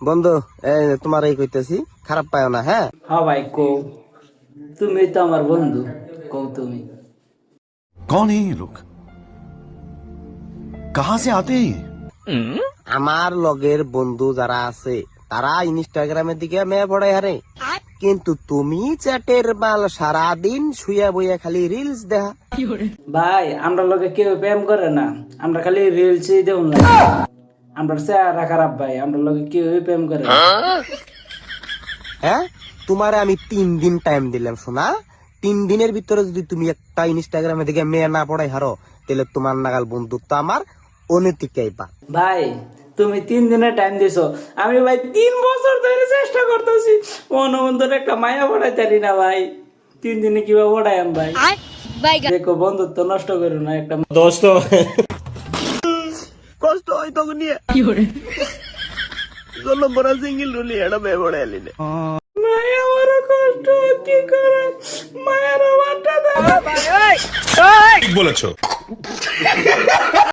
বন্ধু তোমার এই কইতেছি, খারাপ পাও না। হ্যাঁ হ্যাঁ ভাই কো, তুমি তো আমার বন্ধু, কো তুমি। कौन है ये लोग? कहां से आते हैं ये? আমার লগের বন্ধু যারা আছে তারা ইনস্টাগ্রামের দিকে মেয়ে পড়ে হারে, কিন্তু তুমি চ্যাটের বাল সারাদিন শুয়ে বইয়া খালি রিলস দেখা। ভাই আমরা লোকে কেউ প্রেম করে না, আমরা খালি রিলসই দেব না। আমরা চেহারা খারাপ ভাই, আমরা লোকে কেউ প্রেম করে না। হ্যাঁ তোমারে আমি 3 দিন টাইম দিলাম শোনা, 3 দিনের ভিতরে যদি তুমি একটা ইনস্টাগ্রামে দিকে মেয়ে না পড়াই হারো, তাহলে তোমার নাগাল বন্ধুত্ব আমার অনৈতিক পাইবা। ভাই তুমি 3 দিনের টাইম দিছো, আমি ভাই 3 বছর ধরে চেষ্টা করতেছি অনুবন্ধুর একটা মায়া পড়াইতে পারি না ভাই। 3 দিনে কিভাবে পড়াই ভাই? দেখো বন্ধুত্ব নষ্ট করো না একটা দোস্ত। কষ্ট হয় তখন নিয়ে চলো বড় সিঙ্গেল রুলি এটা মেয়ে পড়াই আলিনে। মায়া বড় কষ্ট, কি করে মায়ের বাটা বলেছো